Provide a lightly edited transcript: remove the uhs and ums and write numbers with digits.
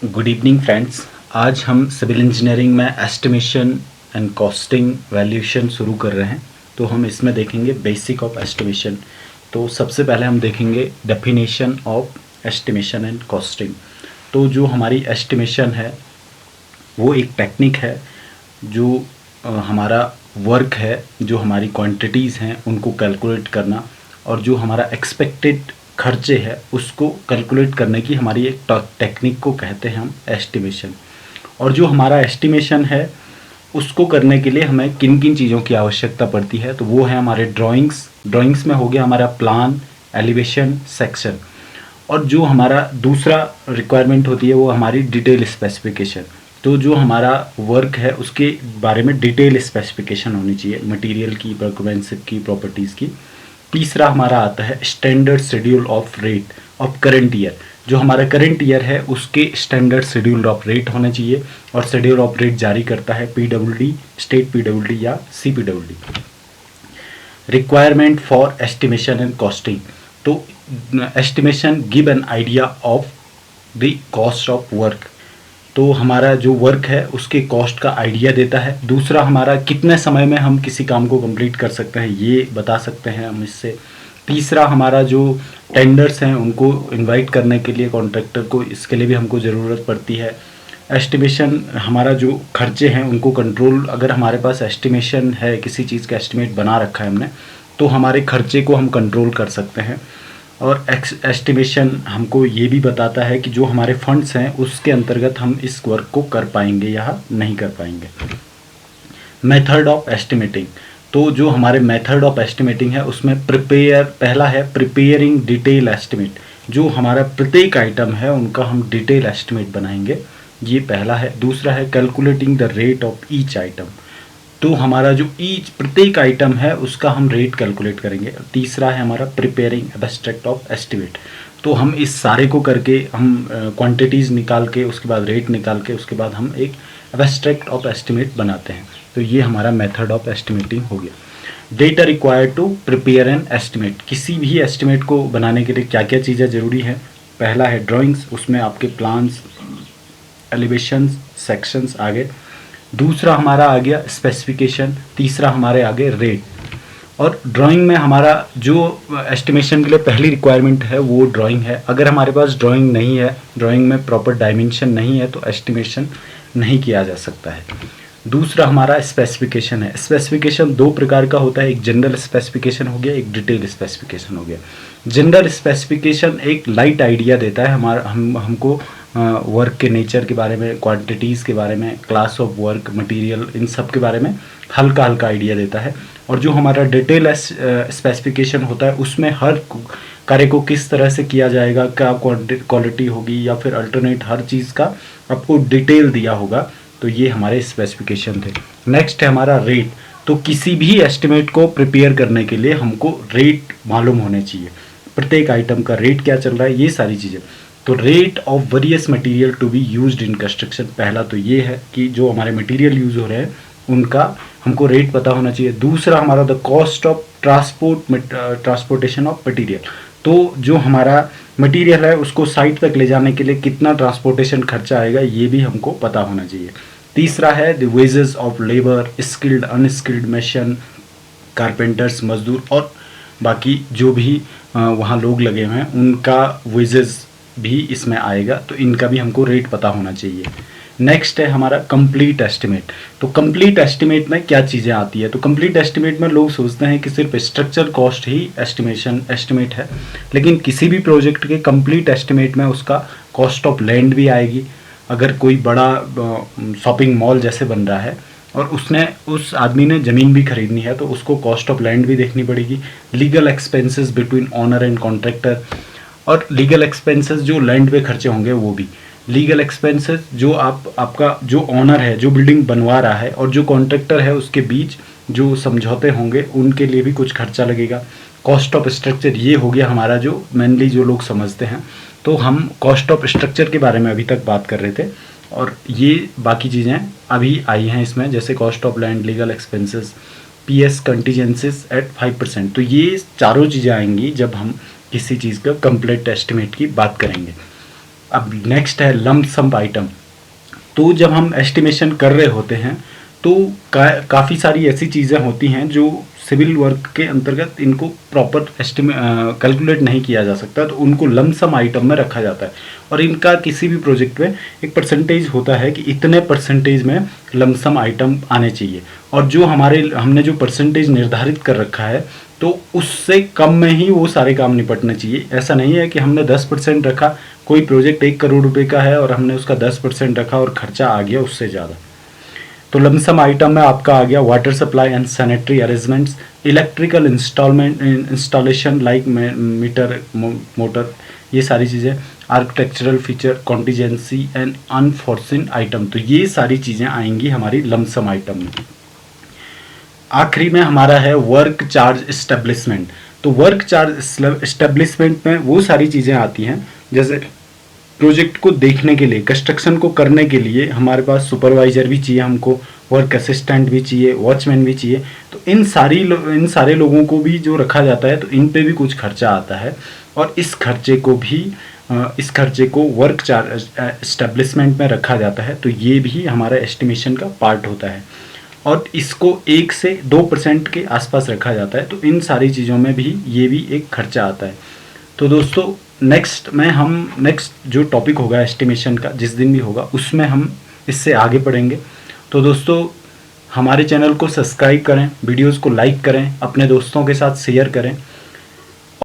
Good evening friends. आज हम civil engineering में एस्टिमेशन एंड कॉस्टिंग वैल्यूएशन शुरू कर रहे हैं। तो हम इसमें देखेंगे बेसिक ऑफ एस्टिमेशन। तो सबसे पहले हम देखेंगे definition of estimation and costing. तो जो हमारी एस्टिमेशन है वो एक टेक्निक है जो हमारा वर्क है, जो हमारी क्वांटिटीज़ हैं उनको कैलकुलेट करना, और जो हमारा एक्सपेक्टेड खर्चे है उसको कैलकुलेट करने की हमारी एक टेक्निक को कहते हैं हम एस्टिमेशन। और जो हमारा एस्टिमेशन है उसको करने के लिए हमें किन किन चीज़ों की आवश्यकता पड़ती है, तो वो है हमारे ड्राइंग्स में हो गया हमारा प्लान, एलिवेशन, सेक्शन। और जो हमारा दूसरा रिक्वायरमेंट होती है वो हमारी डिटेल स्पेसिफिकेशन। तो जो हमारा वर्क है उसके बारे में डिटेल स्पेसिफिकेशन होनी चाहिए, मटेरियल की, वर्कमैनशिप की, प्रॉपर्टीज़ की। तीसरा हमारा आता है standard schedule of rate of current year. जो हमारा करंट ईयर है उसके स्टैंडर्ड शेड्यूल ऑफ रेट होने चाहिए, और शेड्यूल ऑफ रेट जारी करता है पीडब्ल्यूडी, स्टेट पीडब्ल्यूडी या CPWD. Requirement for estimation and costing. तो estimation give an idea of the cost of work. तो हमारा जो वर्क है उसके कॉस्ट का आइडिया देता है। दूसरा हमारा कितने समय में हम किसी काम को कंप्लीट कर सकते हैं ये बता सकते हैं हम इससे। तीसरा हमारा जो टेंडर्स हैं उनको इनवाइट करने के लिए कॉन्ट्रैक्टर को, इसके लिए भी हमको ज़रूरत पड़ती है। एस्टिमेशन हमारा जो खर्चे हैं उनको कंट्रोल, अगर हमारे पास एस्टिमेशन है, किसी चीज़ का एस्टिमेट बना रखा है हमने, तो हमारे खर्चे को हम कंट्रोल कर सकते हैं। और एस्टिमेशन हमको ये भी बताता है कि जो हमारे फंड्स हैं उसके अंतर्गत हम इस वर्क को कर पाएंगे या नहीं कर पाएंगे। Method of estimating. तो जो हमारे मेथड ऑफ एस्टिमेटिंग है उसमें पहला है प्रिपेयरिंग डिटेल एस्टिमेट। जो हमारा प्रत्येक आइटम है उनका हम डिटेल एस्टिमेट बनाएंगे, ये पहला है। दूसरा है calculating the rate of each item. तो हमारा जो प्रत्येक आइटम है उसका हम रेट कैलकुलेट करेंगे। तीसरा है हमारा प्रिपेयरिंग एब्स्ट्रैक्ट ऑफ एस्टिमेट। तो हम इस सारे को करके हम क्वांटिटीज़ निकाल के, उसके बाद रेट निकाल के, उसके बाद हम एक एब्स्ट्रैक्ट ऑफ एस्टिमेट बनाते हैं। तो ये हमारा मेथड ऑफ एस्टिमेटिंग हो गया। Data required to prepare an estimate. किसी भी एस्टिमेट को बनाने के लिए क्या क्या चीज़ें ज़रूरी है। पहला है ड्राइंग्स, उसमें आपके प्लान्स, एलिवेशंस, सेक्शंस आ गए। दूसरा हमारा आ गया स्पेसिफिकेशन। तीसरा हमारे आगे रेट। और ड्राइंग में हमारा जो एस्टिमेशन के लिए पहली रिक्वायरमेंट है वो ड्राइंग है। अगर हमारे पास ड्राइंग नहीं है, ड्राइंग में प्रॉपर डायमेंशन नहीं है, तो एस्टिमेशन नहीं किया जा सकता है। दूसरा हमारा स्पेसिफिकेशन है। स्पेसिफिकेशन दो प्रकार का होता है, एक जनरल स्पेसिफिकेशन हो गया, एक डिटेल स्पेसिफिकेशन हो गया। जनरल स्पेसिफिकेशन एक लाइट आइडिया देता है हमको वर्क के नेचर के बारे में, क्वांटिटीज़ के बारे में, क्लास ऑफ वर्क, मटेरियल, इन सब के बारे में हल्का हल्का आइडिया देता है। और जो हमारा डिटेल स्पेसिफिकेशन होता है उसमें हर कार्य को किस तरह से किया जाएगा, क्या क्वालिटी होगी या फिर अल्टरनेट, हर चीज़ का आपको डिटेल दिया होगा। तो ये हमारे स्पेसिफिकेशन थे। नेक्स्ट है हमारा रेट। तो किसी भी एस्टिमेट को प्रिपेयर करने के लिए हमको रेट मालूम होने चाहिए, प्रत्येक आइटम का रेट क्या चल रहा है, ये सारी चीज़ें। तो rate of various material to be used in construction. पहला तो ये है कि जो हमारे मटेरियल यूज़ हो रहे हैं उनका हमको रेट पता होना चाहिए। दूसरा हमारा the cost of transportation of material. तो जो हमारा मटेरियल है उसको साइट तक ले जाने के लिए कितना ट्रांसपोर्टेशन खर्चा आएगा ये भी हमको पता होना चाहिए। तीसरा है the wages of labour, skilled, unskilled, mason, carpenters, मजदूर, और बाकी जो भी वहाँ लोग लगे हुए हैं उनका वेजेस भी इसमें आएगा। तो इनका भी हमको रेट पता होना चाहिए। नेक्स्ट है हमारा कंप्लीट एस्टिमेट। तो कंप्लीट एस्टिमेट में क्या चीज़ें आती है। तो कंप्लीट एस्टिमेट में लोग सोचते हैं कि सिर्फ स्ट्रक्चर कॉस्ट ही एस्टिमेट है, लेकिन किसी भी प्रोजेक्ट के कंप्लीट एस्टिमेट में उसका कॉस्ट ऑफ लैंड भी आएगी। अगर कोई बड़ा शॉपिंग मॉल जैसे बन रहा है और उस आदमी ने ज़मीन भी खरीदनी है तो उसको कॉस्ट ऑफ लैंड भी देखनी पड़ेगी। Legal expenses between owner and contractor, और लीगल एक्सपेंसेस जो लैंड पे खर्चे होंगे वो भी। लीगल एक्सपेंसेस जो आपका जो ऑनर है, जो बिल्डिंग बनवा रहा है, और जो कॉन्ट्रैक्टर है उसके बीच जो समझौते होंगे उनके लिए भी कुछ खर्चा लगेगा। कॉस्ट ऑफ स्ट्रक्चर ये हो गया हमारा जो मेनली जो लोग समझते हैं। तो हम कॉस्ट ऑफ स्ट्रक्चर के बारे में अभी तक बात कर रहे थे, और ये बाकी चीज़ें अभी आई हैं इसमें, जैसे cost of land, legal expenses, PS contingencies at 5%। तो ये चारों चीज़ें आएंगी जब हम किसी चीज़ का कंप्लीट एस्टिमेट की बात करेंगे। अब नेक्स्ट है लम्प सम आइटम। तो जब हम एस्टिमेशन कर रहे होते हैं तो काफ़ी सारी ऐसी चीज़ें होती हैं जो सिविल वर्क के अंतर्गत इनको प्रॉपर कैलकुलेट नहीं किया जा सकता, तो उनको लमसम आइटम में रखा जाता है। और इनका किसी भी प्रोजेक्ट में एक परसेंटेज होता है कि इतने परसेंटेज में लमसम आइटम आने चाहिए, और जो हमने जो परसेंटेज निर्धारित कर रखा है तो उससे कम में ही वो सारे काम निपटने चाहिए। ऐसा नहीं है कि हमने 10% रखा, कोई प्रोजेक्ट 1 करोड़ रुपए का है और हमने उसका 10% रखा और खर्चा आ गया उससे ज़्यादा। तो लमसम आइटम में आपका आ गया water supply and sanitary arrangements, electrical installation like meter motor, ये सारी चीज़ें, architectural feature, contingency and unforeseen item, तो ये सारी चीज़ें आएंगी हमारी लमसम आइटम में। आखिरी में हमारा है वर्क चार्ज एस्टेब्लिशमेंट। तो वर्क चार्ज एस्टेब्लिशमेंट में वो सारी चीज़ें आती हैं जैसे प्रोजेक्ट को देखने के लिए, कंस्ट्रक्शन को करने के लिए हमारे पास सुपरवाइजर भी चाहिए, हमको वर्क असिस्टेंट भी चाहिए, वॉचमैन भी चाहिए। तो इन सारे लोगों को भी जो रखा जाता है तो इन पे भी कुछ खर्चा आता है, और इस खर्चे को वर्क चार्ज एस्टेब्लिशमेंट में रखा जाता है। तो ये भी हमारा एस्टिमेशन का पार्ट होता है और इसको 1 से 2% के आसपास रखा जाता है। तो इन सारी चीज़ों में भी ये भी एक खर्चा आता है। तो दोस्तों नेक्स्ट जो टॉपिक होगा एस्टिमेशन का, जिस दिन भी होगा, उसमें हम इससे आगे बढ़ेंगे। तो दोस्तों हमारे चैनल को सब्सक्राइब करें, वीडियोस को लाइक करें, अपने दोस्तों के साथ शेयर करें।